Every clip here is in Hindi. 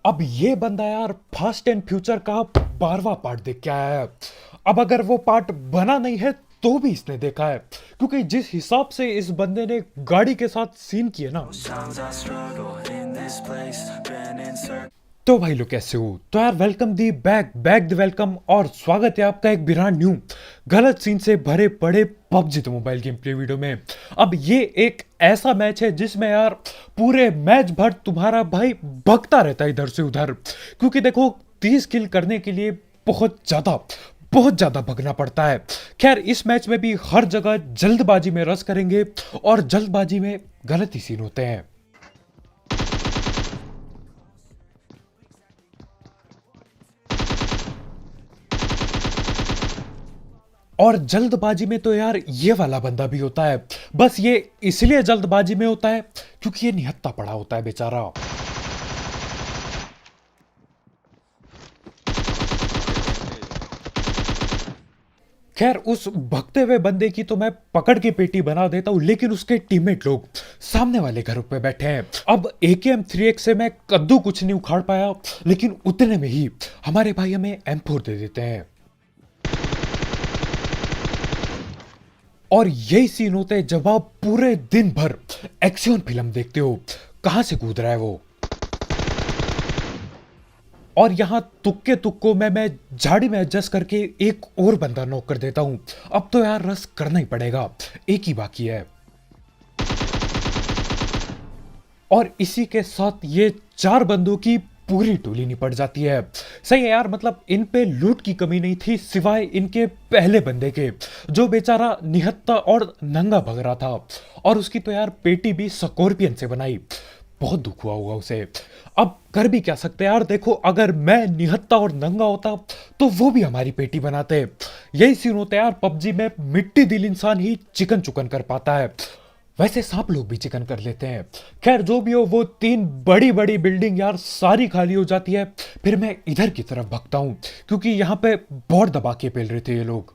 अब ये बंदा यार फास्ट एंड फ्यूचर का 12वां पार्ट देख के आया है। अब अगर वो पार्ट बना नहीं है तो भी इसने देखा है, क्योंकि जिस हिसाब से इस बंदे ने गाड़ी के साथ सीन किए ना। Sometimes I struggle in this place, been in circles. तो भाई लोग कैसे हो? तो यार welcome the back the welcome और स्वागत है आपका एक ब्रांड न्यू गलत सीन से भरे पड़े PUBG the mobile game play video में। अब ये एक ऐसा मैच है जिसमें यार पूरे मैच भर तुम्हारा भाई भगता रहता है इधर से उधर, क्योंकि देखो 30 किल करने के लिए बहुत ज्यादा भगना पड़ता है। खैर इस मैच में भी हर जगह जल्दबाजी में रस करेंगे और जल्दबाजी में गलत ही सीन होते हैं। और जल्दबाजी में तो यार ये वाला बंदा भी होता है, बस ये इसलिए जल्दबाजी में होता है क्योंकि ये निहत्था पड़ा होता है बेचारा। खैर उस भगते हुए बंदे की तो मैं पकड़ के पेटी बना देता हूं, लेकिन उसके टीममेट लोग सामने वाले घर पे बैठे हैं। अब AKM-3X से मैं कद्दू कुछ नहीं उखाड़ पाया, लेकिन उतने में ही हमारे भाई हमें M4 दे देते हैं। और यही सीन होते हैं जब आप पूरे दिन भर एक्शन फिल्म देखते हो। कहां से कूद रहा है वो? और यहां तुक्के तुक्कों में मैं झाड़ी में एडजस्ट करके एक और बंदा नॉक कर देता हूं। अब तो यार रस करना ही पड़ेगा, एक ही बाकी है। और इसी के साथ ये 4 बंदों की पूरी टोली निपट जाती है। सही है यार, मतलब इन पे लूट की कमी नहीं थी सिवाय इनके पहले बंदे के, जो बेचारा निहत्था और नंगा भग रहा था। और उसकी तो यार पेटी भी स्कॉर्पियन से बनाई, बहुत दुख हुआ होगा उसे। अब कर भी क्या सकते यार, देखो अगर मैं निहत्था और नंगा होता तो वो भी हमारी पेटी बनाते। यही सीन होता है यार पबजी में, मिट्टी दिल इंसान ही चिकन चुकन कर पाता है, वैसे सांप लोग भी चिकन कर लेते हैं। खैर जो भी हो, वो 3 बड़ी बड़ी बिल्डिंग यार सारी खाली हो जाती है। फिर मैं इधर की तरफ भगता हूं, क्योंकि यहां पे बहुत दबा के पेल रहे थे ये लोग।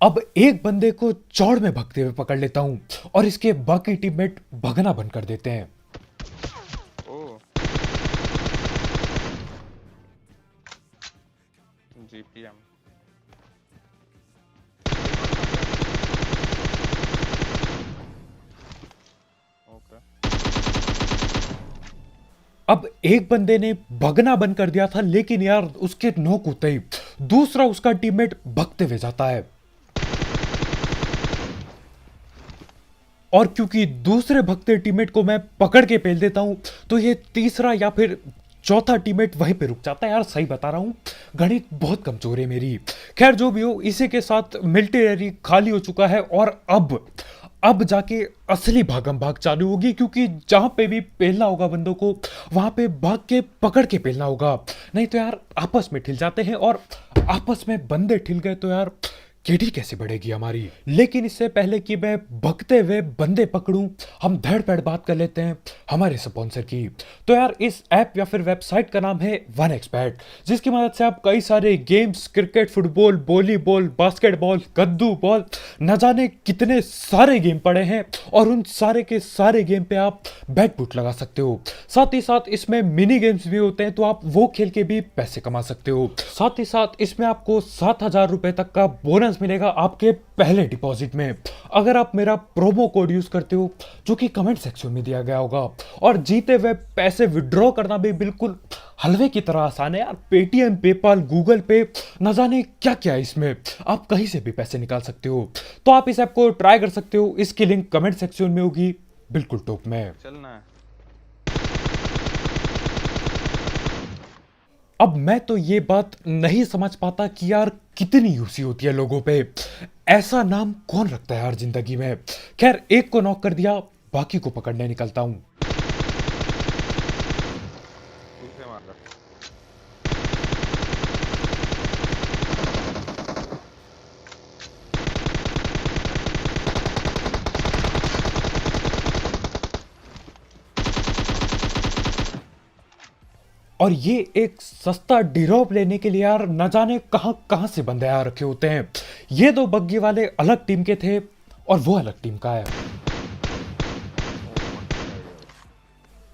अब एक बंदे को चौड़ में भगते हुए पकड़ लेता हूं और इसके बाकी टीममेट भगना बंद कर देते हैं। ओ जीपीएम ओके। अब एक बंदे ने भगना बंद कर दिया था, लेकिन यार उसके नॉक होते ही दूसरा उसका टीममेट भगते हुए जाता है। और क्योंकि दूसरे भगते टीममेट को मैं पकड़ के पेल देता हूं, तो ये तीसरा या फिर चौथा टीममेट वहीं पे रुक जाता है। यार सही बता रहा हूं, गणित बहुत कमजोर है मेरी। खैर जो भी हो, इसी के साथ मिलिट्री खाली हो चुका है और अब जाके असली भागम भाग चालू होगी, क्योंकि जहां पे भी पेलना होगा बंदों को, वहां पे भाग के पकड़ के पेलना होगा। नहीं तो यार आपस में ठिल जाते हैं, और आपस में बंदे ठिल गए तो यार केडी कैसे बढ़ेगी हमारी। लेकिन इससे पहले कि मैं भगते हुए बंदे पकड़ूं, हम धड़ पैड़ बात कर लेते हैं हमारे स्पॉन्सर की। तो यार इस ऐप या फिर वेबसाइट का नाम है 1xBet, जिसकी मदद से आप कई सारे games, cricket, football, volleyball, basketball, कद्दू बॉल, न जाने कितने सारे गेम पड़े हैं, और उन सारे के सारे गेम पे आप बैट बुट लगा सकते हो। साथ ही साथ इसमें मिनी गेम्स भी होते हैं, तो आप वो खेल के भी पैसे कमा सकते हो। साथ ही साथ इसमें आपको 7,000 रुपए तक का बोनस मिलेगा आपके पहले डिपॉजिट में, अगर आप मेरा प्रोमो कोड यूज करते हो, जो कि कमेंट सेक्शन में दिया गया होगा। और जीते हुए पैसे विड्रॉ करना भी बिल्कुल हलवे की तरह आसान है यार। पेटीएम, पेपाल, गूगल पे, न जाने क्या क्या है इसमें, आप कहीं से भी पैसे निकाल सकते हो। तो आप इस ऐप को ट्राई कर सकते हो, इसकी लिंक कमेंट सेक्शन में होगी बिल्कुल टॉप में। चलना है। अब मैं तो ये बात नहीं समझ पाता कि यार कितनी यूसी होती है लोगों पे, ऐसा नाम कौन रखता है यार जिंदगी में। खैर एक को नॉक कर दिया, बाकी को पकड़ने निकलता हूं। दूसरे मार रहा। और ये एक सस्ता डिरोप लेने के लिए यार न जाने कहां कहां से बंदे आ रखे होते हैं। ये दो बग्गी वाले अलग टीम के थे और वो अलग टीम का है।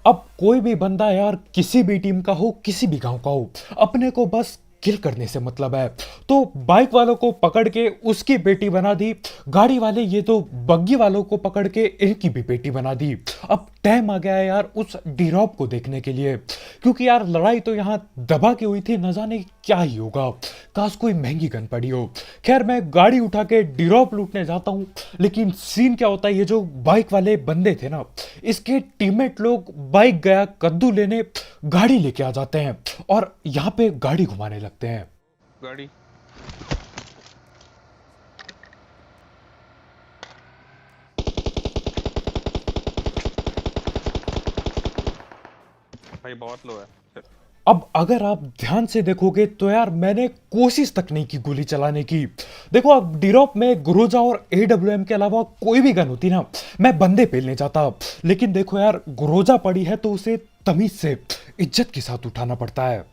अब कोई भी बंदा यार किसी भी टीम का हो, किसी भी गांव का हो, अपने को बस किल करने से मतलब है। तो बाइक वालों को पकड़ के उसकी बेटी बना दी, गाड़ी वाले ये तो बग्गी वालों को पकड़ के इनकी भी बेटी बना दी। अब टाइम आ गया है यार उस डीरॉप को देखने के लिए, क्योंकि यार लड़ाई तो यहाँ दबा के हुई थी, न जाने क्या ही होगा, काश कोई महंगी गन पड़ी हो। खैर मैं गाड़ी उठा के डीरॉप लूटने जाता हूँ, लेकिन सीन क्या होता है, ये जो बाइक वाले बंदे थे ना, इसके टीममेट लोग बाइक गया कद्दू लेने गाड़ी लेके आ जाते हैं और यहाँ पे गाड़ी घुमाने लगते हैं। गाड़ी भाई बहुत लो है। अब अगर आप ध्यान से देखोगे तो यार मैंने कोशिश तक नहीं की गोली चलाने की। देखो अब डीरॉप में ग्रोजा और एडब्ल्यूएम के अलावा कोई भी गन होती ना, मैं बंदे पेलने जाता, लेकिन देखो यार ग्रोजा पड़ी है तो उसे तमीज से इज्जत के साथ उठाना पड़ता है।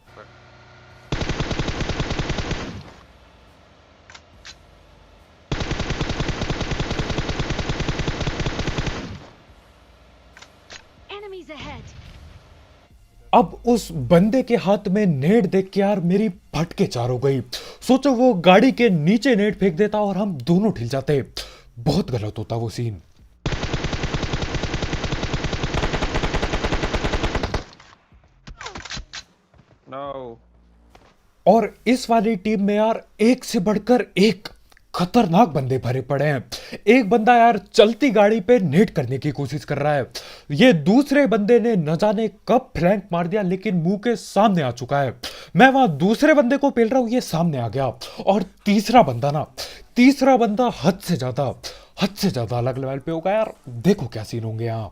Enemies ahead! अब उस बंदे के हाथ में नेट देख के यार मेरी फटके चार हो गई। सोचो वो गाड़ी के नीचे नेट फेंक देता और हम दोनों ठिल जाते, बहुत गलत होता वो सीन। नो और इस वाली टीम में यार एक से बढ़कर एक खतरनाक बंदे भरे पड़े हैं। एक बंदा यार चलती गाड़ी पे नेट करने की कोशिश कर रहा है, ये दूसरे बंदे ने न जाने कब फ्लैंक मार दिया लेकिन मुंह के सामने आ चुका है। मैं वहां दूसरे बंदे को पेल रहा हूं, ये सामने आ गया। और तीसरा बंदा हद से ज्यादा अलग लेवल पे होगा यार। देखो क्या सीन होंगे यहाँ।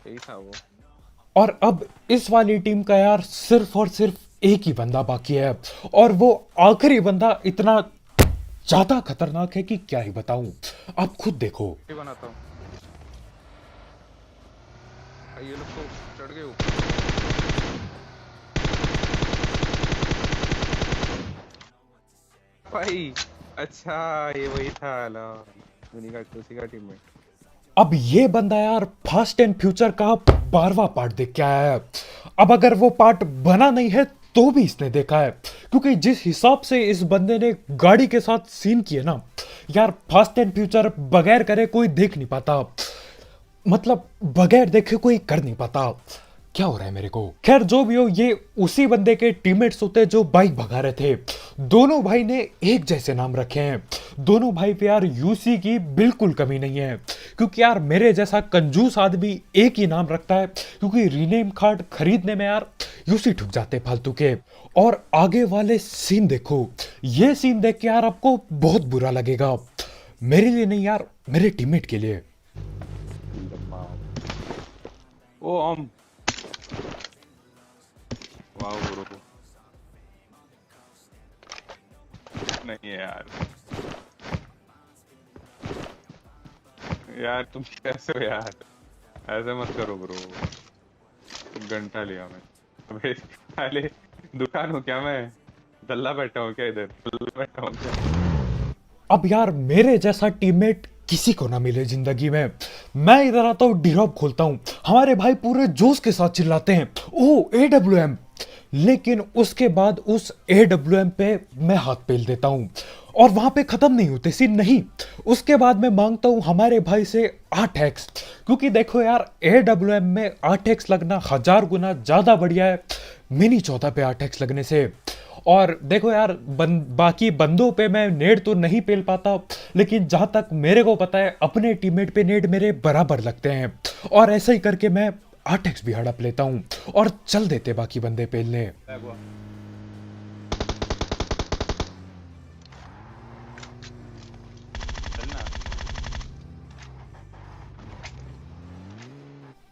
यही था वो। और अब इस वाली टीम का यार सिर्फ और सिर्फ एक ही बंदा बाकी है, और वो आखिरी बंदा इतना ज्यादा खतरनाक है कि क्या ही बताऊं, आप खुद देखो। ये बनाता हूँ। ये लोग तो चढ़ गए ऊपर। भाई अच्छा ये वही था ला उसी का टीममेट। अब ये बंदा यार फास्ट एंड फ्यूचर का 12वां पार्ट देख के आया है। अब अगर वो पार्ट बना नहीं है तो भी इसने देखा है, क्योंकि जिस हिसाब से इस बंदे ने गाड़ी के साथ सीन किए ना यार, फास्ट एंड फ्यूचर बगैर करे कोई देख नहीं पाता, मतलब बगैर देखे कोई कर नहीं पाता। क्या हो रहा है मेरे को। खैर जो भी हो, ये उसी बंदे के टीममेट्स होते जो बाइक भगा रहे थे। दोनों भाई ने एक जैसे नाम रखे हैं। दोनों भाई पे यार यूसी की बिल्कुल कमी नहीं है, क्योंकि यार मेरे जैसा कंजूस आदमी एक ही नाम रखता है, क्योंकि रीनेम कार्ड खरीदने में यार यूसी ठुक जाते फालतू के। और आगे वाले सीन देखो, ये सीन देख के यार आपको बहुत बुरा लगेगा, मेरे लिए नहीं यार, मेरे टीममेट के लिए। ओ वाह ब्रो नहीं है यार। यार तुम कैसे हो यार, ऐसे मत करो ब्रो। घंटा लिया मैं अबे पहले दुकान हूँ क्या, मैं दल्ला बैठा हूँ क्या, इधर दल्ला बैठा हूँ क्या। अब यार मेरे जैसा टीममेट किसी को ना मिले जिंदगी में। मैं इधर आता हूँ, डीरॉप खोलता हूँ, हमारे भाई पूरे जोश के साथ चिल्लाते हैं ओ एडब्ल्यूएम, लेकिन उसके बाद उस एडब्ल्यूएम पे मैं हाथ पेल देता हूँ। और वहां पे खत्म नहीं होते सीन, नहीं, उसके बाद मैं मांगता हूँ हमारे भाई से 8x, क्योंकि देखो यार एडब्ल्यूएम में 8x लगना 1000 गुना ज्यादा बढ़िया है मिनी 14 पे 8x लगने से। और देखो यार बाकी बंदों पे मैं नेड तो नहीं पेल पाता, लेकिन जहां तक मेरे को पता है अपने टीममेट पे नेड मेरे बराबर लगते हैं, और ऐसा ही करके मैं 8x भी हड़प लेता हूं और चल देते बाकी बंदे पेलने।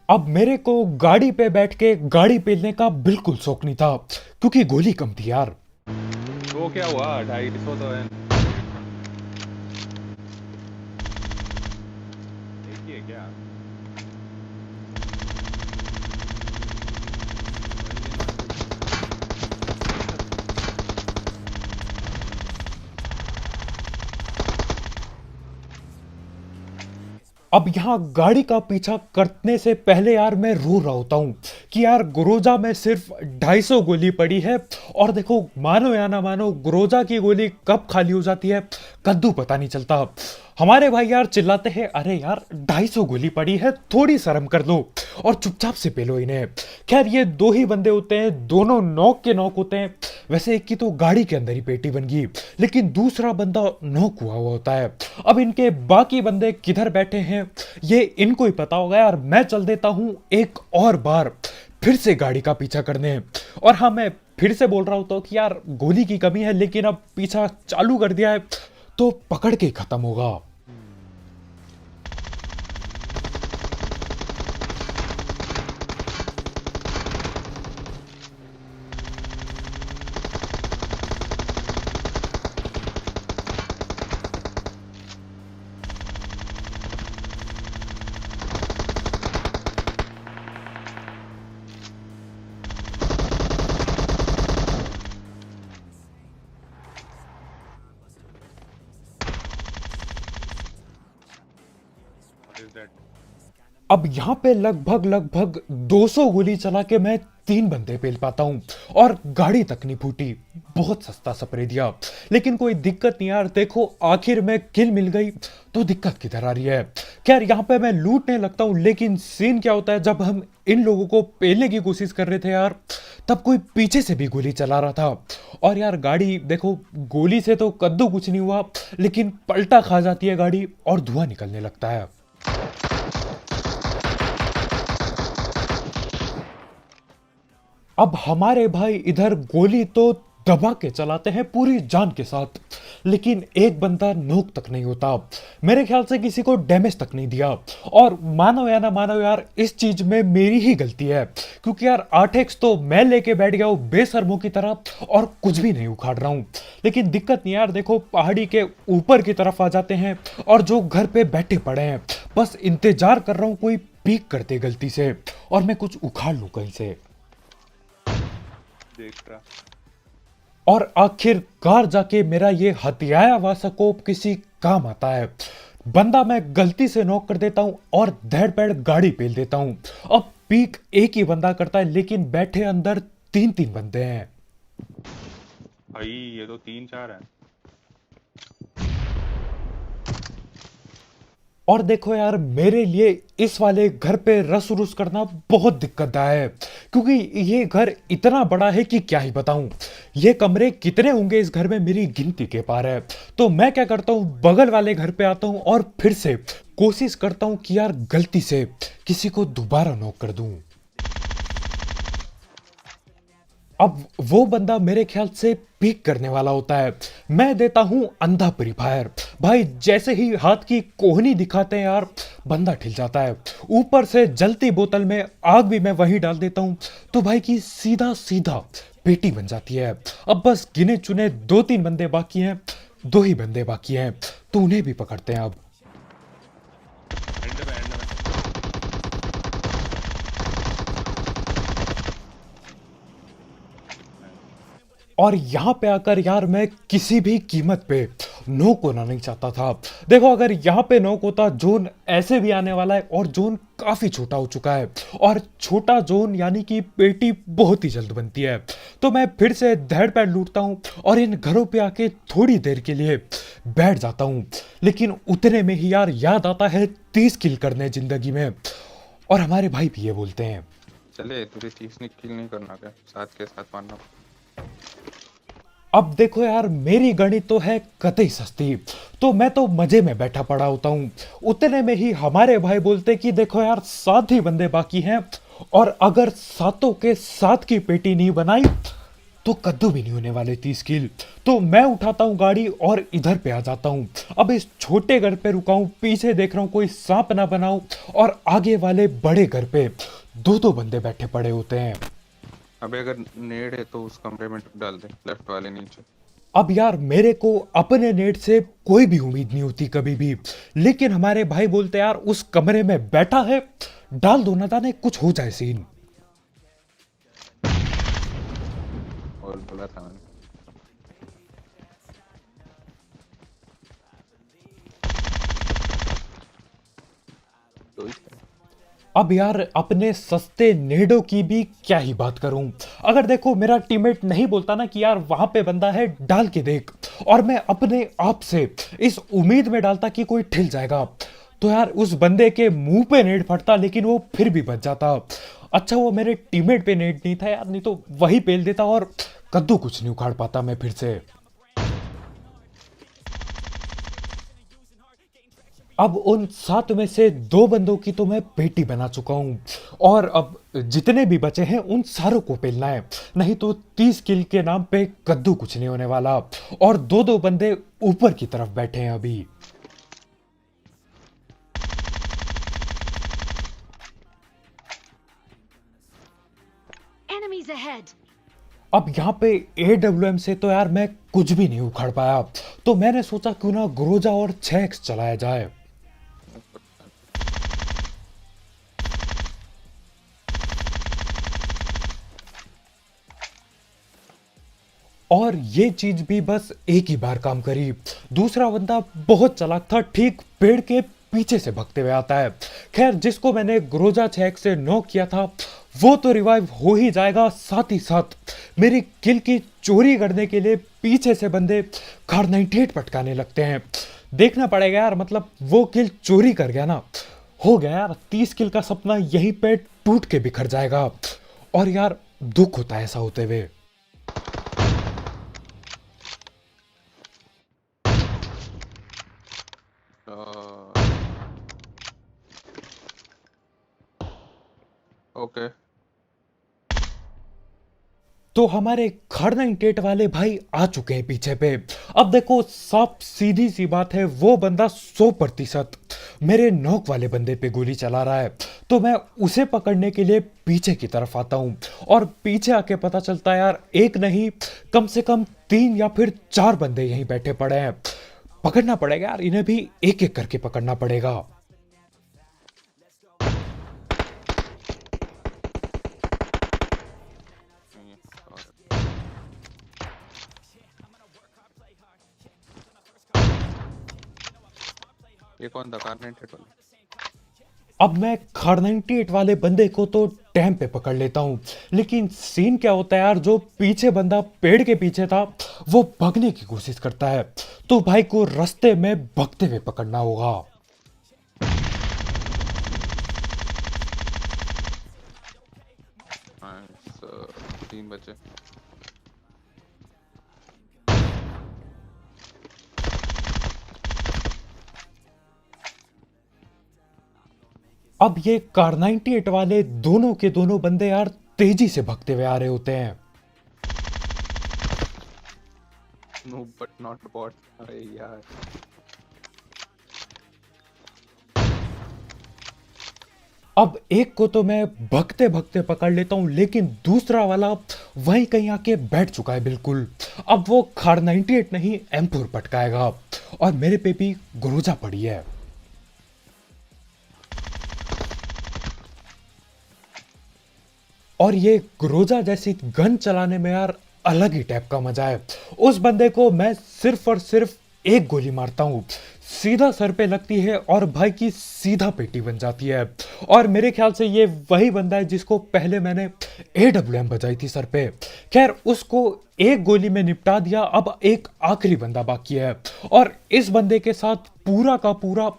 अब मेरे को गाड़ी पे बैठ के गाड़ी पेलने का बिल्कुल शौक नहीं था, क्योंकि गोली कम थी यार। वो क्या हुआ 250 तो है। एक ही है क्या। अब यहाँ गाड़ी का पीछा करने से पहले यार मैं रो रहा होता हूँ कि यार गुरोजा में सिर्फ 250 गोली पड़ी है। और देखो मानो या ना मानो, गुरोजा की गोली कब खाली हो जाती है कद्दू पता नहीं चलता। हमारे भाई यार चिल्लाते हैं, अरे यार 250 गोली पड़ी है, थोड़ी शर्म कर लो और चुपचाप से पी लो इन्हें। खैर ये दो ही बंदे होते हैं, दोनों नॉक के नॉक होते हैं। वैसे एक की तो गाड़ी के अंदर ही पेटी बन गई, लेकिन दूसरा बंदा नॉक हुआ हुआ होता है। अब इनके बाकी बंदे किधर बैठे हैं ये इनको ही पता होगा यार। मैं चल देता हूं एक और बार फिर से गाड़ी का पीछा करने। और हाँ, मैं फिर से बोल रहा हूं तो कि यार गोली की कमी है, लेकिन अब पीछा चालू कर दिया है तो पकड़ के ही खत्म होगा। What is that? अब यहाँ पे लगभग लगभग 200 गोली चला के मैं 3 बंदे पेल पाता हूँ और गाड़ी तक नहीं फूटी। बहुत सस्ता स्प्रे दिया, लेकिन कोई दिक्कत नहीं यार। देखो आखिर में किल मिल गई तो दिक्कत किधर आ रही है। खैर यहाँ पे मैं लूटने लगता हूँ, लेकिन सीन क्या होता है, जब हम इन लोगों को पेलने की कोशिश कर रहे थे यार, तब कोई पीछे से भी गोली चला रहा था। और यार गाड़ी देखो, गोली से तो कद्दू कुछ नहीं हुआ, लेकिन पलटा खा जाती है गाड़ी और धुआं निकलने लगता है। अब हमारे भाई इधर गोली तो दबा के चलाते हैं पूरी जान के साथ, लेकिन एक बंदा नोक तक नहीं होता। मेरे ख्याल से किसी को डैमेज तक नहीं दिया। और मानो या ना मानो यार, इस चीज में मेरी ही गलती है, क्योंकि यार 8x तो मैं लेके बैठ गया हूँ बेशर्मों की तरह और कुछ भी नहीं उखाड़ रहा हूँ। लेकिन दिक्कत नहीं यार, देखो पहाड़ी के ऊपर की तरफ आ जाते हैं और जो घर पे बैठे पड़े हैं, बस इंतजार कर रहा हूँ कोई पीक करते गलती से और मैं कुछ उखाड़ लूँ कहीं से। देख रहा। और आखिरकार जाके मेरा ये हथियाया हुआ स्कोप किसी काम आता है। बंदा मैं गलती से नॉक कर देता हूं और धड़ पैड़ गाड़ी पेल देता हूं। अब पीक एक ही बंदा करता है, लेकिन बैठे अंदर 3-3 बंदे हैं। भाई ये तो 3-4 है। और देखो यार, मेरे लिए इस वाले घर पे रस रुस करना बहुत दिक्कतदायक है, क्योंकि ये घर इतना बड़ा है कि क्या ही बताऊं। ये कमरे कितने होंगे इस घर में, मेरी गिनती के पार है। तो मैं क्या करता हूं, बगल वाले घर पे आता हूं और फिर से कोशिश करता हूं कि यार गलती से किसी को दोबारा नॉक कर दूं। अब वो बंदा मेरे ख्याल से पीक करने वाला होता है। मैं देता हूं अंधा प्री फायर। भाई जैसे ही हाथ की कोहनी दिखाते हैं यार, बंदा ठिल जाता है। ऊपर से जलती बोतल में आग भी मैं वही डाल देता हूं, तो भाई की सीधा सीधा पेटी बन जाती है। अब बस गिने चुने 2-3 बंदे बाकी हैं, 2 ही बंदे बाकी हैं, तो उन्हें भी पकड़ते हैं अब। एंड में और यहां पे आकर यार मैं किसी भी कीमत पे नोक होना नहीं चाहता था। देखो अगर यहां पे नोक होता, जोन ऐसे भी आने वाला है और जोन काफी छोटा हो चुका है, और छोटा जोन यानी कि पेटी बहुत ही जल्द बनती है। तो मैं फिर से धड़ पैड़ लूटता हूं और इन घरों पे आके थोड़ी देर के लिए बैठ जाता हूं। लेकिन उतने में ही यार याद आता है 30 किल करने जिंदगी में, और हमारे भाई भी ये बोलते हैं। चले तुझे 30 किल नहीं करना क्या, साथ के साथ मारना। अब देखो यार, मेरी गणित तो है कतई सस्ती, तो मैं तो मजे में बैठा पड़ा होता हूँ। उतने में ही हमारे भाई बोलते कि देखो यार 7 ही बंदे बाकी हैं, और अगर 7 के 7 की पेटी नहीं बनाई तो कद्दू भी नहीं होने वाले 30 किल। तो मैं उठाता हूँ गाड़ी और इधर पे आ जाता हूँ। अब इस छोटे घर पे रुका हूँ, पीछे देख रहा हूँ कोई सांप ना बनाऊं, और आगे वाले बड़े घर पे 2-2 बंदे बैठे पड़े होते हैं। अबे अगर नेड है तो उस कमरे में डाल दे, लेफ्ट वाले नीचे। अब यार मेरे को अपने नेट से कोई भी उम्मीद नहीं होती कभी भी, लेकिन हमारे भाई बोलते यार उस कमरे में बैठा है, डाल दो, ना जाने कुछ हो जाए सीन। और बोला था मैंने। अब यार अपने सस्ते नेडो की भी क्या ही बात करूं। अगर देखो मेरा टीममेट नहीं बोलता ना कि यार वहां पे बंदा है डाल के देख, और मैं अपने आप से इस उम्मीद में डालता कि कोई ठिल जाएगा, तो यार उस बंदे के मुंह पे नेट फटता लेकिन वो फिर भी बच जाता। अच्छा वो मेरे टीममेट पे नेट नहीं था यार, नहीं तो वही पेल देता और कद्दू कुछ नहीं उखाड़ पाता मैं फिर से। अब उन 7 में से 2 बंदों की तो मैं पेटी बना चुका हूं, और अब जितने भी बचे हैं उन सारों को पेलना है, नहीं तो 30 किल के नाम पे कद्दू कुछ नहीं होने वाला। और 2-2 बंदे ऊपर की तरफ बैठे हैं अभी। Enemies ahead. अब यहाँ पे AWM से तो यार मैं कुछ भी नहीं उखाड़ पाया, तो मैंने सोचा क्यों ना ग्रोजा और 6x चलाया जाए। और ये चीज भी बस एक ही बार काम करी। दूसरा बंदा बहुत चालाक था, ठीक पेड़ के पीछे से भगते हुए आता है। खैर जिसको मैंने ग्रोजा 6x से नॉक किया था वो तो रिवाइव हो ही जाएगा, साथ ही साथ मेरी किल की चोरी करने के लिए पीछे से बंदे कार 98 पटकाने लगते हैं। देखना पड़ेगा यार, मतलब वो किल चोरी कर गया ना, हो गया यार 30 किल का सपना यहीं पे टूट के बिखर जाएगा। और यार दुख होता है ऐसा होते हुए। ओके तो हमारे खड़ 98 वाले भाई आ चुके हैं पीछे पे। अब देखो साफ सीधी सी बात है, वो बंदा 100% मेरे नॉक वाले बंदे पे गोली चला रहा है, तो मैं उसे पकड़ने के लिए पीछे की तरफ आता हूं। और पीछे आके पता चलता है यार एक नहीं कम से कम 3 या फिर 4 बंदे यहीं बैठे पड़े हैं। पकड़ना पड़ेगा यार, इन्हें भी एक एक करके पकड़ना पड़ेगा। ये कौन था कार 98 वाला? अब मैं खड़ 98 वाले बंदे को तो टाइम पे पकड़ लेता हूं, लेकिन सीन क्या होता है यार, जो पीछे बंदा पेड़ के पीछे था वो भागने की कोशिश करता है, तो भाई को रास्ते में भागते हुए पकड़ना होगा। नाइस, 3 बचे। अब ये कार 98 वाले दोनों के दोनों बंदे यार तेजी से भागते हुए आ रहे होते हैं। No but not bot. अरे यार अब एक को तो मैं भगते भगते पकड़ लेता हूं, लेकिन दूसरा वाला वहीं कहीं आके बैठ चुका है बिल्कुल। अब वो खाड़ 98 नहीं M4 पटकाएगा, और मेरे पे भी गुरुजा पड़ी है। और ये ग्रोजा जैसी गन चलाने में यार अलग ही टाइप का मजा है। उस बंदे को मैं सिर्फ और सिर्फ एक गोली मारता हूं, सीधा सर पे लगती है और भाई की सीधा पेटी बन जाती है। और मेरे ख्याल से ये वही बंदा है जिसको पहले मैंने AWM बजाई थी सर पे। खैर उसको एक गोली में निपटा दिया, अब एक आखिरी बंदा बाकी है, और इस बंदे के साथ पूरा का पूरा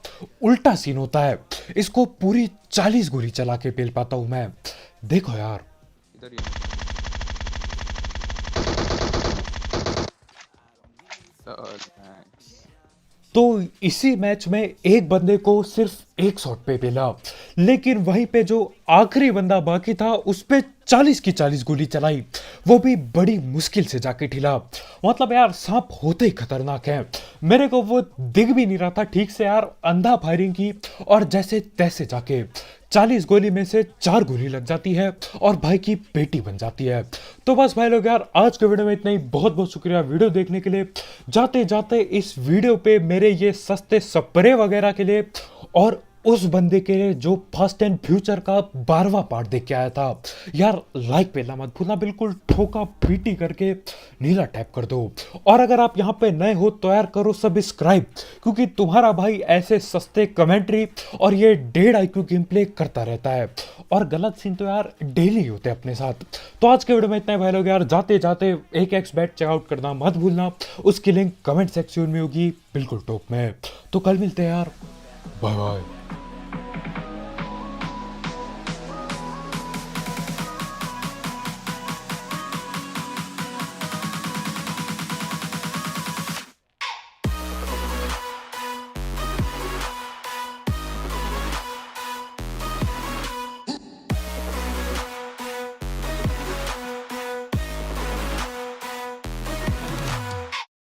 उल्टा सीन होता है। इसको पूरी 40 गोली चला के पेल पाता हूं मैं। देखो यार इधर ही तो इसी मैच में एक बंदे को सिर्फ एक शॉट पे पेला, लेकिन वहीं पे जो आखिरी बंदा बाकी था उस पे 40 की 40 गोली चलाई, वो भी बड़ी मुश्किल से जाके ठिला। मतलब यार सांप होते ही खतरनाक है। मेरे को वो दिख भी नहीं रहा था ठीक से यार, अंधा फायरिंग की और जैसे तैसे जाके 40 गोली में से 4 गोली लग जाती है और भाई की पेटी बन जाती है। तो बस भाई लोग यार आज के वीडियो में इतना ही। बहुत बहुत शुक्रिया वीडियो देखने के लिए। जाते जाते इस वीडियो पे मेरे ये सस्ते स्प्रे वगैरह के लिए और उस बंदे के लिए जो फास्ट एंड फ्यूचर का 12वां पार्ट देख के आया था, यार लाइक पेलना मत भूलना, बिल्कुल ठोका पीटी करके नीला टैप कर दो। और अगर आप यहाँ पे नए हो तो यार करो सब्सक्राइब, क्योंकि तुम्हारा भाई ऐसे सस्ते कमेंट्री और ये 1.5 IQ गेम प्ले करता रहता है। और गलत सीन तो यार डेली होते हैं अपने साथ। तो आज के वीडियो में इतना ही भाई लोग, यार जाते जाते एक एक्स बैट चेकआउट करना मत भूलना, उसकी लिंक कमेंट सेक्शन में होगी बिल्कुल टॉप में। तो कल मिलते हैं यार, बाय बाय।